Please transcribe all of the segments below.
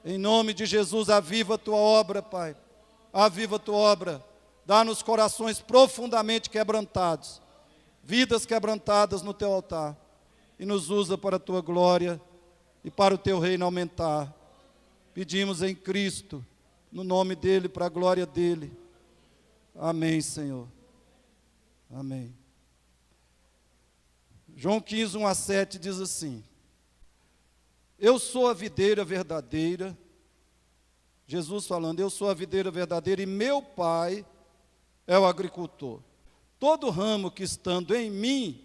Em nome de Jesus, aviva a tua obra, Pai. Aviva a tua obra. Dá-nos corações profundamente quebrantados, vidas quebrantadas no teu altar. E nos usa para a tua glória e para o teu reino aumentar. Pedimos em Cristo, no nome dEle, para a glória dEle. Amém, Senhor. Amém. João 15, 1-7 diz assim: eu sou a videira verdadeira. Jesus falando, eu sou a videira verdadeira e meu Pai é o agricultor. Todo ramo que estando em mim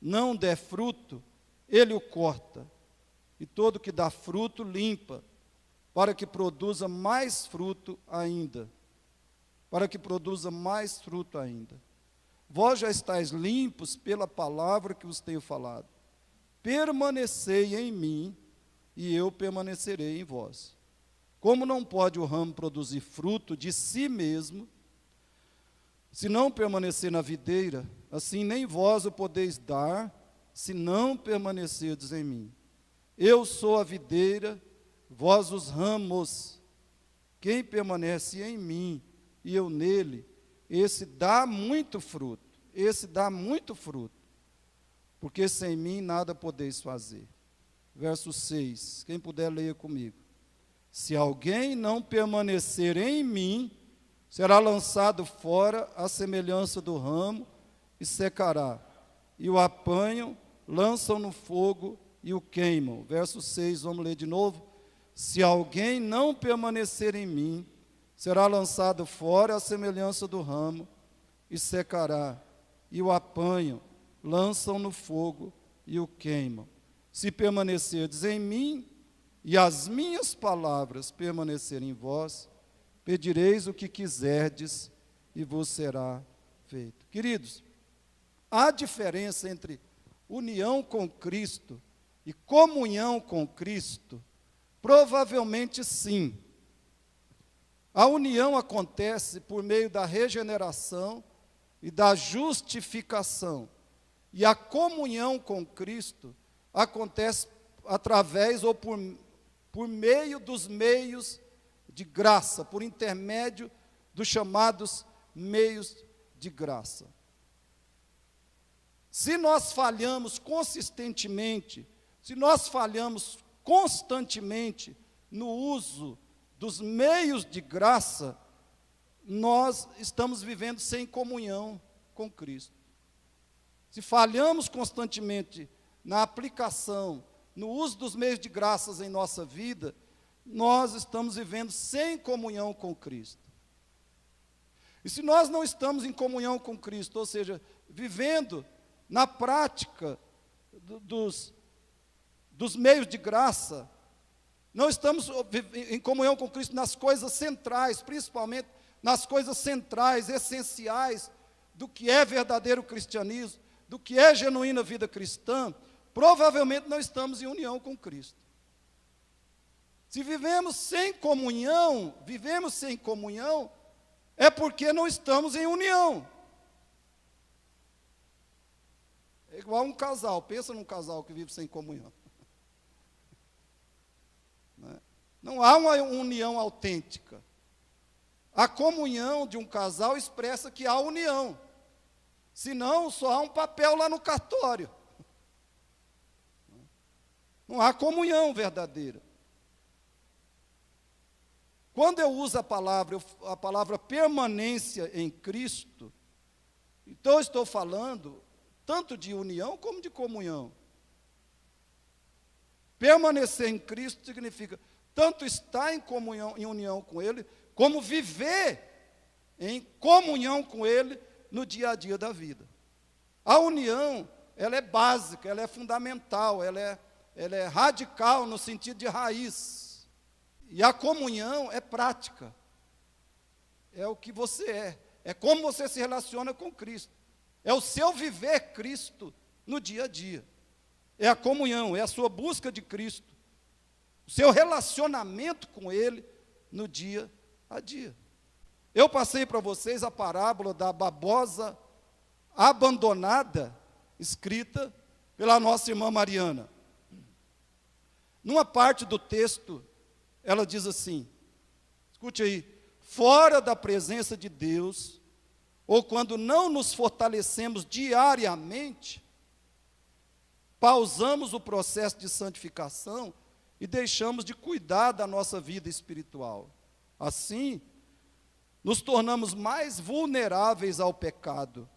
não der fruto, Ele o corta. E todo que dá fruto, limpa, para que produza mais fruto ainda. Para que produza mais fruto ainda. Vós já estáis limpos pela palavra que vos tenho falado. Permanecei em mim, e eu permanecerei em vós. Como não pode o ramo produzir fruto de si mesmo, se não permanecer na videira, assim nem vós o podeis dar, se não permanecerdes em mim. Eu sou a videira, vós os ramos. Quem permanece em mim e eu nele, esse dá muito fruto. Esse dá muito fruto. Porque sem mim nada podeis fazer. Verso 6, quem puder leia comigo. Se alguém não permanecer em mim, será lançado fora à semelhança do ramo e secará. E o apanham, lançam no fogo e o queimam. Verso 6, vamos ler de novo. Se alguém não permanecer em mim, será lançado fora à semelhança do ramo e secará. E o apanham, lançam no fogo e o queimam. Se permanecerdes em mim, e as minhas palavras permanecerem em vós, pedireis o que quiserdes, e vos será feito. Queridos, há diferença entre união com Cristo e comunhão com Cristo? Provavelmente sim. A união acontece por meio da regeneração e da justificação. E a comunhão com Cristo acontece através ou por meio dos meios de graça, por intermédio dos chamados meios de graça. Se nós falhamos consistentemente, se nós falhamos constantemente no uso dos meios de graça, nós estamos vivendo sem comunhão com Cristo. Se falhamos constantemente na aplicação, no uso dos meios de graças em nossa vida, nós estamos vivendo sem comunhão com Cristo. E se nós não estamos em comunhão com Cristo, ou seja, vivendo na prática dos meios de graça, não estamos em comunhão com Cristo nas coisas centrais, principalmente nas coisas centrais, essenciais, do que é verdadeiro cristianismo, do que é genuína vida cristã, provavelmente não estamos em união com Cristo. Se vivemos sem comunhão, é porque não estamos em união. É igual um casal, pensa num casal que vive sem comunhão. Não há uma união autêntica. A comunhão de um casal expressa que há união. Senão, só há um papel lá no cartório. Não há comunhão verdadeira. Quando eu uso a palavra permanência em Cristo, então eu estou falando tanto de união como de comunhão. Permanecer em Cristo significa tanto estar em comunhão, em união com Ele, como viver em comunhão com Ele no dia a dia da vida. A união, ela é básica, ela é fundamental, ela é radical no sentido de raiz. E a comunhão é prática. É o que você é. É como você se relaciona com Cristo. É o seu viver Cristo no dia a dia. É a comunhão, é a sua busca de Cristo. O seu relacionamento com Ele no dia a dia. Eu passei para vocês a parábola da babosa abandonada, escrita pela nossa irmã Mariana. Numa parte do texto, ela diz assim, escute aí, fora da presença de Deus, ou quando não nos fortalecemos diariamente, pausamos o processo de santificação e deixamos de cuidar da nossa vida espiritual. Assim, nos tornamos mais vulneráveis ao pecado.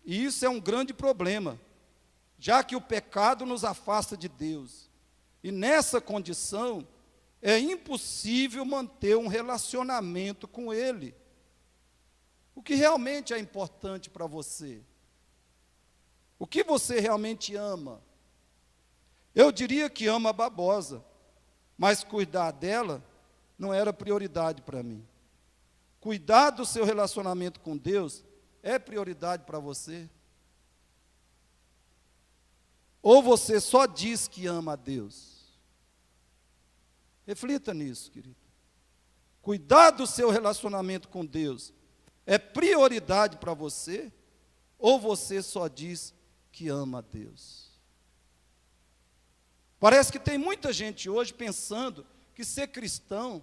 E isso é um grande problema, já que o pecado nos afasta de Deus. E nessa condição, é impossível manter um relacionamento com Ele. O que realmente é importante para você? O que você realmente ama? Eu diria que ama a babosa, mas cuidar dela não era prioridade para mim. Cuidar do seu relacionamento com Deus é prioridade para você? Ou você só diz que ama a Deus? Reflita nisso, querido. Cuidar do seu relacionamento com Deus é prioridade para você? Ou você só diz que ama a Deus? Parece que tem muita gente hoje pensando que ser cristão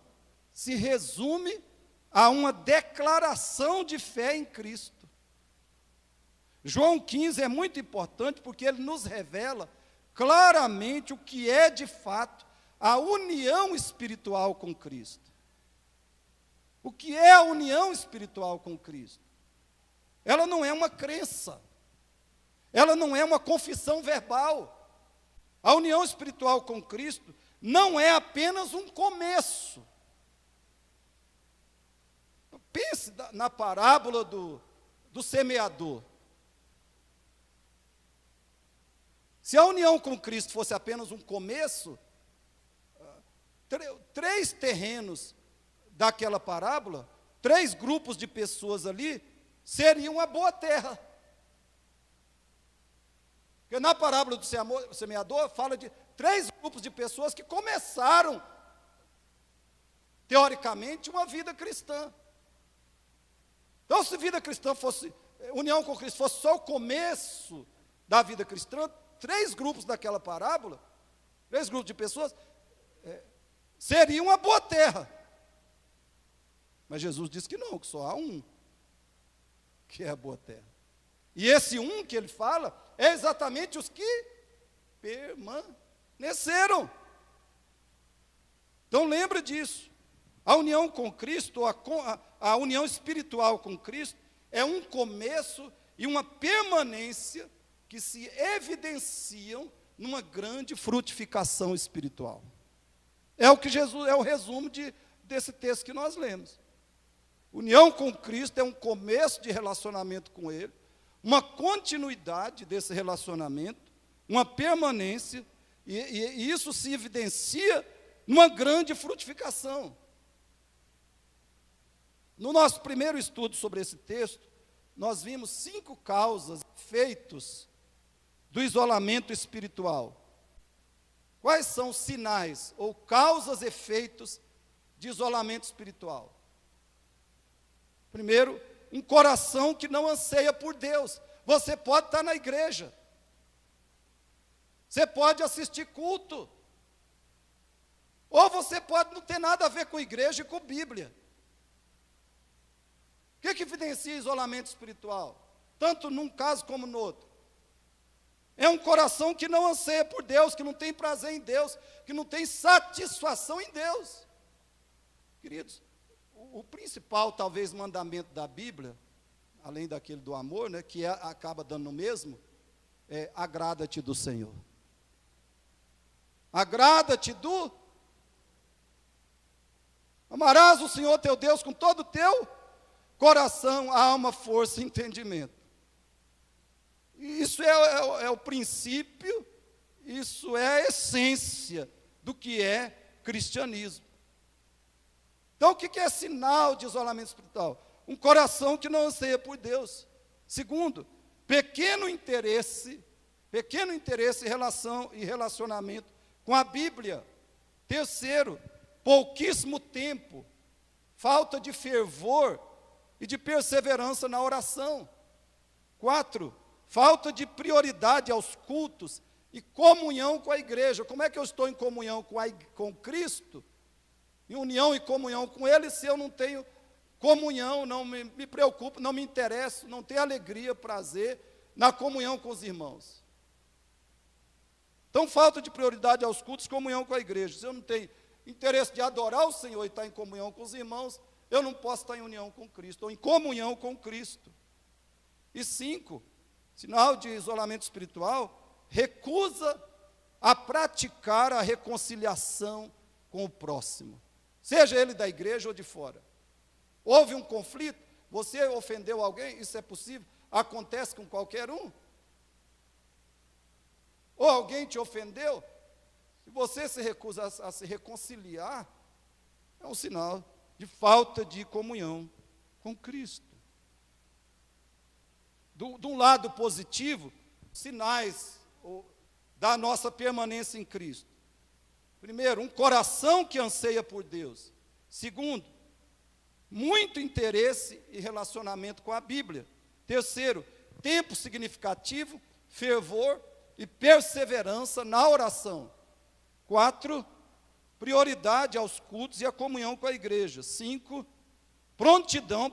se resume a uma declaração de fé em Cristo. João 15 é muito importante porque ele nos revela claramente o que é de fato a união espiritual com Cristo. O que é a união espiritual com Cristo? Ela não é uma crença, ela não é uma confissão verbal. A união espiritual com Cristo não é apenas um começo. Pense na parábola do semeador. Se a união com Cristo fosse apenas um começo, 3 terrenos daquela parábola, 3 grupos de pessoas ali, seriam uma boa terra. Porque na parábola do semeador, fala de 3 grupos de pessoas que começaram, teoricamente, uma vida cristã. Então, se vida cristã fosse, união com Cristo fosse só o começo da vida cristã, 3 grupos daquela parábola, 3 grupos de pessoas, seria uma boa terra. Mas Jesus disse que não, que só há um, que é a boa terra. E esse um que ele fala, é exatamente os que permaneceram. Então lembre disso. A união com Cristo, a união espiritual com Cristo, é um começo e uma permanência que se evidenciam numa grande frutificação espiritual. É o que Jesus, é o resumo desse texto que nós lemos. União com Cristo é um começo de relacionamento com Ele, uma continuidade desse relacionamento, uma permanência, e isso se evidencia numa grande frutificação. No nosso primeiro estudo sobre esse texto, nós vimos 5 causas, efeitos do isolamento espiritual. Quais são os sinais ou causas, efeitos de isolamento espiritual? Primeiro, um coração que não anseia por Deus. Você pode estar na igreja, você pode assistir culto, ou você pode não ter nada a ver com igreja e com Bíblia. O que evidencia isolamento espiritual? Tanto num caso como no outro. É um coração que não anseia por Deus, que não tem prazer em Deus, que não tem satisfação em Deus. Queridos, o principal, talvez, mandamento da Bíblia, além daquele do amor, né, que acaba dando no mesmo, é: agrada-te do Senhor. Agrada-te do... Amarás o Senhor teu Deus com todo o teu coração, alma, força e entendimento. Isso é o princípio, isso é a essência do que é cristianismo. Então, o que é sinal de isolamento espiritual? Um coração que não anseia por Deus. Segundo, pequeno interesse e relacionamento com a Bíblia. Terceiro, pouquíssimo tempo, falta de fervor e de perseverança na oração. 4, falta de prioridade aos cultos e comunhão com a igreja. Como é que eu estou em comunhão com Cristo em união e comunhão com Ele se eu não tenho comunhão, não me preocupo, não me interesso, não tenho alegria, prazer na comunhão com os irmãos? Então, falta de prioridade aos cultos, comunhão com a igreja. Se eu não tenho interesse de adorar o Senhor e estar em comunhão com os irmãos, eu não posso estar em união com Cristo, ou em comunhão com Cristo. E 5, sinal de isolamento espiritual, recusa a praticar a reconciliação com o próximo, seja ele da igreja ou de fora. Houve um conflito, você ofendeu alguém, isso é possível, acontece com qualquer um. Ou alguém te ofendeu, se você se recusa a se reconciliar, é um sinal de falta de comunhão com Cristo. De um lado positivo, sinais da nossa permanência em Cristo. Primeiro, um coração que anseia por Deus. Segundo, muito interesse e relacionamento com a Bíblia. Terceiro, tempo significativo, fervor e perseverança na oração. 4, prioridade aos cultos e à comunhão com a igreja. 5, prontidão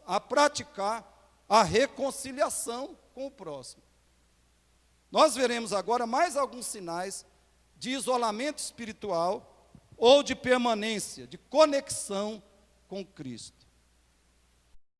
a praticar a reconciliação com o próximo. Nós veremos agora mais alguns sinais de isolamento espiritual ou de permanência, de conexão com Cristo.